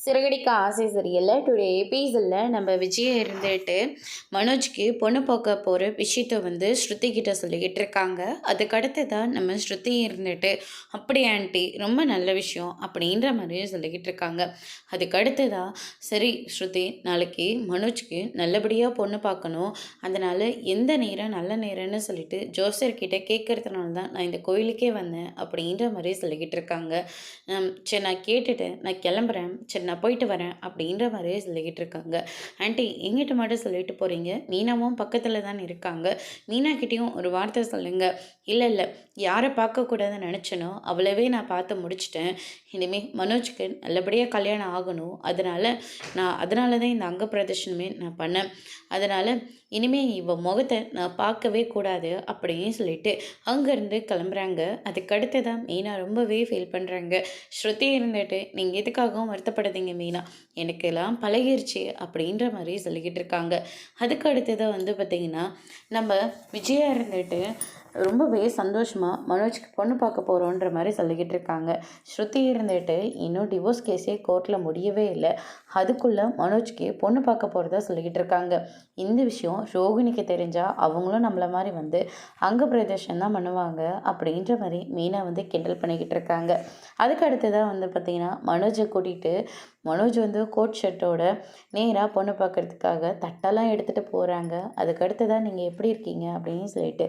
சிறகடிக்க ஆசை சீரியலில் டுடே எபிசோடில் நம்ம விஜயை இருந்துட்டு மனோஜ்க்கு பொண்ணு பார்க்க போகிற விஷயத்த வந்து ஸ்ருதி கிட்ட சொல்லிக்கிட்டு இருக்காங்க. அதுக்கடுத்து தான் நம்ம ஸ்ருதி இருந்துட்டு அப்படி ஆண்டி ரொம்ப நல்ல விஷயம் அப்படின்ற மாதிரியும் சொல்லிக்கிட்டு இருக்காங்க. அதுக்கடுத்து தான் சரி ஸ்ருதி, நாளைக்கு மனோஜ்க்கு நல்லபடியாக பொண்ணு பார்க்கணும், அதனால் எந்த நேரம் நல்ல நேரம்னு சொல்லிட்டு ஜோசர்கிட்ட கேட்கறதுனால தான் நான் இந்த கோயிலுக்கே வந்தேன் அப்படின்ற மாதிரி சொல்லிக்கிட்டு இருக்காங்க. சரி நான் கேட்டுட்டேன், நான் கிளம்புறேன், சரி நான் போயிட்டு வரேன் அப்படின்ற மாதிரியே சொல்லிக்கிட்டு இருக்காங்க. ஆண்டி எங்கிட்ட மட்டும் சொல்லிட்டு போகிறீங்க, மீனாவும் பக்கத்தில் தான் இருக்காங்க, மீனாக்கிட்டேயும் ஒரு வார்த்தை சொல்லுங்கள். இல்லை இல்லை, யாரை பார்க்கக்கூடாதுன்னு நினச்சனோ அவ்வளவே நான் பார்த்து முடிச்சிட்டேன். இனிமேல் மனோஜ்க்கு நல்லபடியாக கல்யாணம் ஆகணும், அதனால தான் இந்த அங்க பிரதர்ஷனமே நான் பண்ணேன். அதனால் இனிமேல் இவ முகத்தை நான் பார்க்கவே கூடாது அப்படின்னு சொல்லிட்டு அங்கேருந்து கிளம்புறாங்க. அதுக்கடுத்து தான் மீனா ரொம்பவே ஃபீல் பண்ணுறாங்க. ஸ்ருதி இருந்துட்டு நீங்கள் எதுக்காகவும் வருத்தப்படாதீங்க மீனா, எனக்கு எல்லாம் பழகிருச்சு அப்படின்ற மாதிரி சொல்லிக்கிட்டு இருக்காங்க. அதுக்கு அடுத்ததான் வந்து பார்த்திங்கன்னா நம்ம விஜயா இருந்துட்டு ரொம்பவே சந்தோஷமாக மனோஜ்க்கு பொண்ணு பார்க்க போகிறோன்ற மாதிரி சொல்லிக்கிட்டு இருக்காங்க. ஸ்ருதி இருந்துட்டு இன்னும் டிவோர்ஸ் கேஸே கோர்ட்டில் முடியவே இல்லை, அதுக்குள்ளே மனோஜ்க்கு பொண்ணு பார்க்க போகிறதா சொல்லிக்கிட்டு இருக்காங்க. இந்த விஷயம் ரோகிணிக்கு தெரிஞ்சால் அவங்களும் நம்மளை மாதிரி வந்து அங்க பிரதர்ஷன் தான் பண்ணுவாங்க அப்படின்ற மாதிரி மீனா வந்து கிண்டல் பண்ணிக்கிட்டு இருக்காங்க. அதுக்கு அடுத்ததாக வந்து பார்த்திங்கன்னா மனோஜ் வந்து கோட் ஷர்ட்டோட நேராக பொண்ணு பார்க்குறதுக்காக தட்டெல்லாம் எடுத்துகிட்டு போகிறாங்க. அதுக்கடுத்து தான் நீங்கள் எப்படி இருக்கீங்க அப்படின்னு சொல்லிட்டு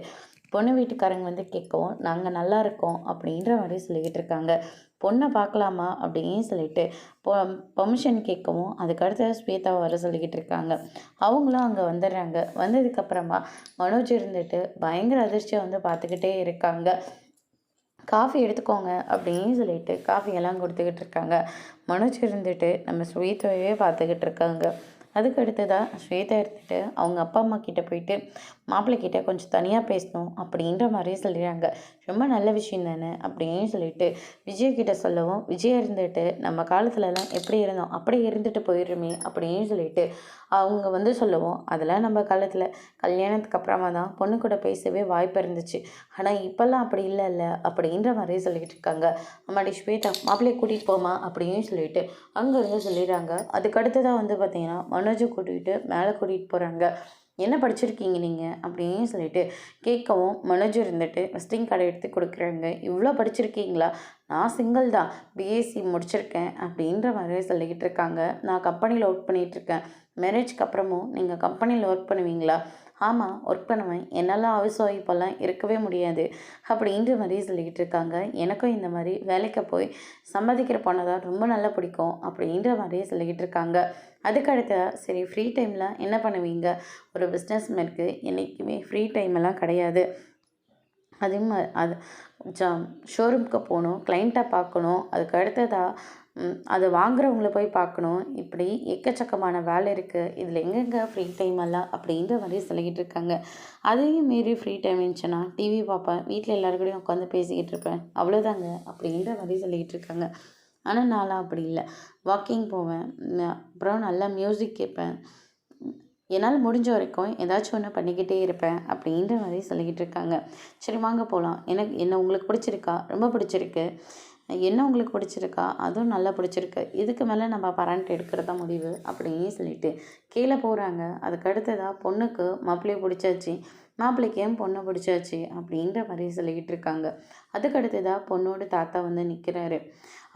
பொண்ணு வீட்டுக்காரங்க வந்து கேட்கவும் நாங்கள் நல்லா இருக்கோம் அப்படின்ற மாதிரி சொல்லிக்கிட்டு இருக்காங்க. பொண்ணை பார்க்கலாமா அப்படின்னு சொல்லிட்டு பர்மிஷன் கேட்கவும் அதுக்கடுத்து ஸ்வேதாவை வர சொல்லிக்கிட்டு இருக்காங்க. அவங்களும் அங்கே வந்துடுறாங்க. வந்ததுக்கப்புறமா மனோஜ் இருந்துட்டு பயங்கர அதிர்ச்சியை வந்து பார்த்துக்கிட்டே இருக்காங்க. காஃபி எடுத்துக்கோங்க அப்படின்னு சொல்லிட்டு காஃபியெல்லாம் கொடுத்துக்கிட்டு இருக்காங்க. மனோஜ் இருந்துட்டு நம்ம ஸ்வேதாவே பார்த்துக்கிட்டு இருக்காங்க. அதுக்கு அடுத்ததாக ஸ்வேதா இருந்துட்டு அவங்க அப்பா அம்மா கிட்டே போயிட்டு மாப்பிள்ளைக்கிட்ட கொஞ்சம் தனியாக பேசணும் அப்படின்ற மாதிரியே சொல்லிடுறாங்க. ரொம்ப நல்ல விஷயம் தானே அப்படின்னு சொல்லிட்டு விஜய்கிட்ட சொல்லவும், விஜய் இருந்துட்டு நம்ம காலத்துலலாம் எப்படி இருந்தோம் அப்படி இருந்துட்டு போயிடுமே அப்படின்னு சொல்லிட்டு அவங்க வந்து சொல்லவும், அதெல்லாம் நம்ம காலத்தில் கல்யாணத்துக்கு அப்புறமா தான் பொண்ணு கூட பேசவே வாய்ப்பு இருந்துச்சு, ஆனால் இப்போல்லாம் அப்படி இல்லைல்ல அப்படின்ற மாதிரியே சொல்லிக்கிட்டு இருக்காங்க. அம்மாடி ஸ்வேதா, மாப்பிள்ளையை கூட்டிகிட்டு போமா அப்படின்னு சொல்லிட்டு அங்கேருந்து சொல்லிடுறாங்க. அதுக்கடுத்ததாக வந்து பார்த்திங்கன்னா மனோஜை கூட்டிகிட்டு மேலே கூட்டிகிட்டு போகிறாங்க. என்ன படிச்சிருக்கீங்க நீங்கள் அப்படின்னு சொல்லிட்டு கேட்கவும், மனோஜ் இருந்துட்டு விசிட்டிங் கார்டை எடுத்து கொடுக்குறாங்க. இவ்வளோ படிச்சிருக்கீங்களா? நான் சிங்கிள் தான், பிஎஸ்சி முடிச்சிருக்கேன் அப்படின்ற மாதிரி சொல்லிக்கிட்டு இருக்காங்க. நான் கம்பெனியில் ஒர்க் பண்ணிகிட்ருக்கேன். மேரேஜ்க்கு அப்புறமும் நீங்கள் கம்பெனியில் ஒர்க் பண்ணுவீங்களா? ஆமாம், ஒர்க் பண்ணுவேன், என்னால் ஹவுஸ் ஒய்ஃபெல்லாம் இருக்கவே முடியாது அப்படின்ற மாதிரி சொல்லிக்கிட்டு இருக்காங்க. எனக்கும் இந்த மாதிரி வேலைக்கு போய் சம்பாதிக்கிற பொண்ணை தான் ரொம்ப நல்லா பிடிக்கும் அப்படின்ற மாதிரியே சொல்லிக்கிட்டு இருக்காங்க. அதுக்கடுத்து சரி ஃப்ரீ டைமில் என்ன பண்ணுவீங்க? ஒரு பிஸ்னஸ் மேனுக்கு என்றைக்குமே ஃப்ரீ டைமெல்லாம் கிடையாது. அதே மாதிரி ஷோரூமுக்கு போகணும், கிளைண்ட்டை பார்க்கணும், அதுக்கு அடுத்ததாக அதை வாங்குறவங்கள போய் பார்க்கணும், இப்படி எக்கச்சக்கமான வேலை இருக்குது, இதில் எங்கெங்கே ஃப்ரீ டைம் எல்லாம் அப்படின்ற மாதிரி சொல்லிக்கிட்டு இருக்காங்க. அதையும் மீறி ஃப்ரீ டைம் இருந்துச்சுன்னா டிவி பார்ப்பேன், வீட்டில் எல்லாருக்கூடையும் உட்காந்து பேசிக்கிட்டு இருப்பேன், அவ்வளோதாங்க அப்படின்ற மாதிரி சொல்லிக்கிட்டு இருக்காங்க. ஆனால் நான்லாம் அப்படி இல்லை, வாக்கிங் போவேன், அப்புறம் நல்லா மியூசிக் கேட்பேன், என்னால் முடிஞ்ச வரைக்கும் ஏதாச்சும் ஒன்று பண்ணிக்கிட்டே இருப்பேன் அப்படின்ற மாதிரி சொல்லிக்கிட்டு இருக்காங்க. சரி வாங்க போகலாம், என்ன உங்களுக்கு பிடிச்சிருக்கா? ரொம்ப பிடிச்சிருக்கு. என்ன உங்களுக்கு பிடிச்சிருக்கா? அதுவும் நல்லா பிடிச்சிருக்கு. இதுக்கு மேலே நம்ம பரண்ட் எடுக்கிறது தான் முடிவு அப்படின்னு சொல்லிட்டு கீழே போகிறாங்க. அதுக்கு அடுத்ததாக பொண்ணுக்கு மாப்பிள்ளையை பிடிச்சாச்சு, மாப்பிள்ளைக்கு ஏன் பொண்ணை பிடிச்சாச்சு அப்படின்ற மாதிரி சொல்லிக்கிட்டு இருக்காங்க. அதுக்கு அடுத்ததாக பொண்ணோட தாத்தா வந்து நிற்கிறாரு.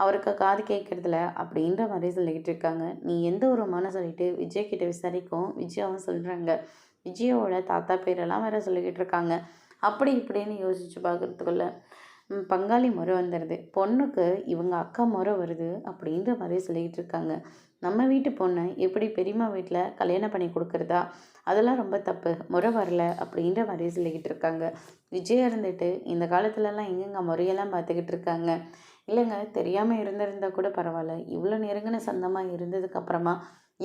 அவருக்கு காது கேட்குறதில்ல அப்படின்ற மாதிரி சொல்லிக்கிட்டு இருக்காங்க. நீ எந்த ஒரு சொல்லிட்டு விஜய்கிட்ட விசாரிக்கும். விஜயாவும் சொல்கிறாங்க. விஜயோட தாத்தா பேரெல்லாம் வேறு சொல்லிக்கிட்டு இருக்காங்க. அப்படி இப்படின்னு யோசித்து பார்க்குறதுக்குள்ள பங்காளி முறை வந்துடுது. பொண்ணுக்கு இவங்க அக்கா முறை வருது அப்படின்ற மாதிரி சொல்லிக்கிட்டு இருக்காங்க. நம்ம வீட்டு பொண்ணை எப்படி பெரியம்மா வீட்டில் கல்யாணம் பண்ணி கொடுக்குறதா? அதெல்லாம் ரொம்ப தப்பு, முறை வரல அப்படின்ற மாதிரி சொல்லிக்கிட்டு இருக்காங்க. விஜய் இருந்துட்டு இந்த காலத்துலலாம் எங்கெங்க முறையெல்லாம் பார்த்துக்கிட்டு இருக்காங்க. இல்லைங்க, தெரியாமல் இருந்திருந்தால் கூட பரவாயில்ல, இவ்வளோ நெருங்கின சொந்தமாக இருந்ததுக்கப்புறமா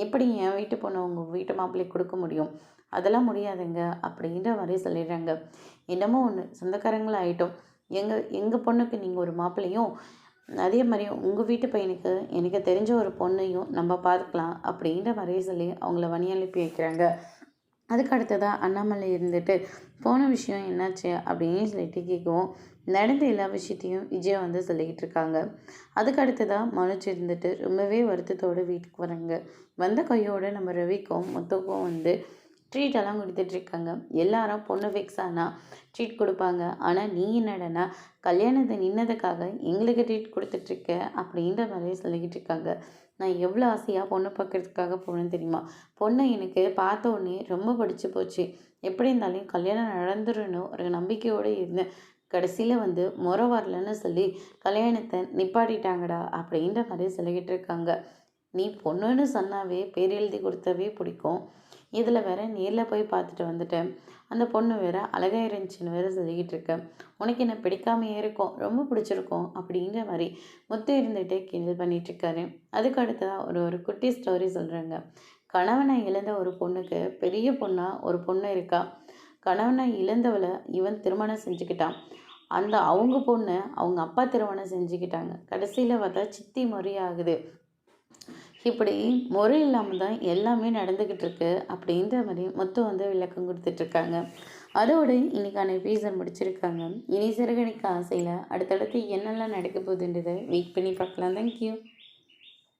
எப்படி என் வீட்டு பொண்ணை உங்கள் வீட்டு மாப்பிள்ளைக்கு கொடுக்க முடியும்? அதெல்லாம் முடியாதுங்க அப்படின்ற மாதிரி சொல்லிடுறாங்க. என்னமோ ஒன்று, சொந்தக்காரங்களும் ஆகிட்டோம், எங்கள் பொண்ணுக்கு நீங்கள் ஒரு மாப்பிள்ளையும், அதே மாதிரி உங்கள் வீட்டு பையனுக்கு எனக்கு தெரிஞ்ச ஒரு பொண்ணையும் நம்ம பார்த்துக்கலாம் அப்படின்ற மாதிரி சொல்லி அவங்கள வழி அனுப்பி வைக்கிறாங்க. அதுக்கு அடுத்ததாக அண்ணாமலை இருந்துட்டு போன விஷயம் என்னாச்சு அப்படின்னு சொல்லிட்டு கேட்கவும் நடந்த எல்லா விஷயத்தையும் விஜயா வந்து சொல்லிக்கிட்டு இருக்காங்க. அதுக்கு அடுத்ததாக மனோஜ் இருந்துட்டு ரொம்பவே வருத்தத்தோடு வீட்டுக்கு வராங்க. வந்த கையோடு நம்ம ரவிக்கும் முத்துக்கும் வந்து ட்ரீட்டெல்லாம் கொடுத்துட்ருக்காங்க. எல்லாரும் பொண்ணு ஃபிக்ஸ் ஆனால் ட்ரீட் கொடுப்பாங்க. ஆனால் நீ என்னடனா கல்யாணத்தை நின்னதுக்காக எங்களுக்கு ட்ரீட் கொடுத்துட்ருக்க அப்படின்ற மாதிரி சொல்லிக்கிட்டு இருக்காங்க. நான் எவ்வளோ ஆசையாக பொண்ணு பார்க்கறதுக்காக போனேன்னு தெரியுமா? பொண்ணை எனக்கு பார்த்த உடனே ரொம்ப பிடிச்சி போச்சு. எப்படி இருந்தாலும் கல்யாணம் நடந்துடணும் ஒரு நம்பிக்கையோடு இருந்தேன். கடைசியில் வந்து முறை வரலன்னு சொல்லி கல்யாணத்தை நிப்பாட்டிட்டாங்கடா அப்படின்ற மாதிரி சொல்லிக்கிட்டு இருக்காங்க. நீ பொண்ணுன்னு சொன்னாவே பேர் எழுதி கொடுத்தவே பிடிக்கும். இதில் வேற நேரில் போய் பார்த்துட்டு வந்துட்டேன். அந்த பொண்ணு வேற அழகாக இருந்துச்சுன்னு வேற சொல்லிக்கிட்டு இருக்கேன். உனக்கு என்ன பிடிக்காமையே இருக்கும், ரொம்ப பிடிச்சிருக்கும் அப்படின்ற மாதிரி முத்து இருந்துகிட்டே கிண்டல் பண்ணிட்டு இருக்காரு. அதுக்கு அடுத்ததாக ஒரு குட்டி ஸ்டோரி சொல்கிறேங்க. கணவனை இழந்த ஒரு பொண்ணுக்கு பெரிய பொண்ணா ஒரு பொண்ணு இருக்கா. கணவனை இழந்தவளை இவன் திருமணம் செஞ்சுக்கிட்டான். அந்த அவங்க பொண்ணை அவங்க அப்பா திருமணம் செஞ்சுக்கிட்டாங்க. கடைசியில் பார்த்தா சித்தி முறையாகுது. இப்படி முறை இல்லாமல் தான் எல்லாமே நடந்துக்கிட்டு இருக்கு அப்படின்ற மாதிரி முத்து வந்து விளக்கம் கொடுத்துட்ருக்காங்க. அதோடு இன்னைக்கான எபிசோட் முடிச்சிருக்காங்க. இனி சிறகடிக்க ஆசையில் அடுத்தடுத்து என்னெல்லாம் நடக்க போகுதுன்றதை வெயிட் பண்ணி பார்க்கலாம். தேங்க்யூ.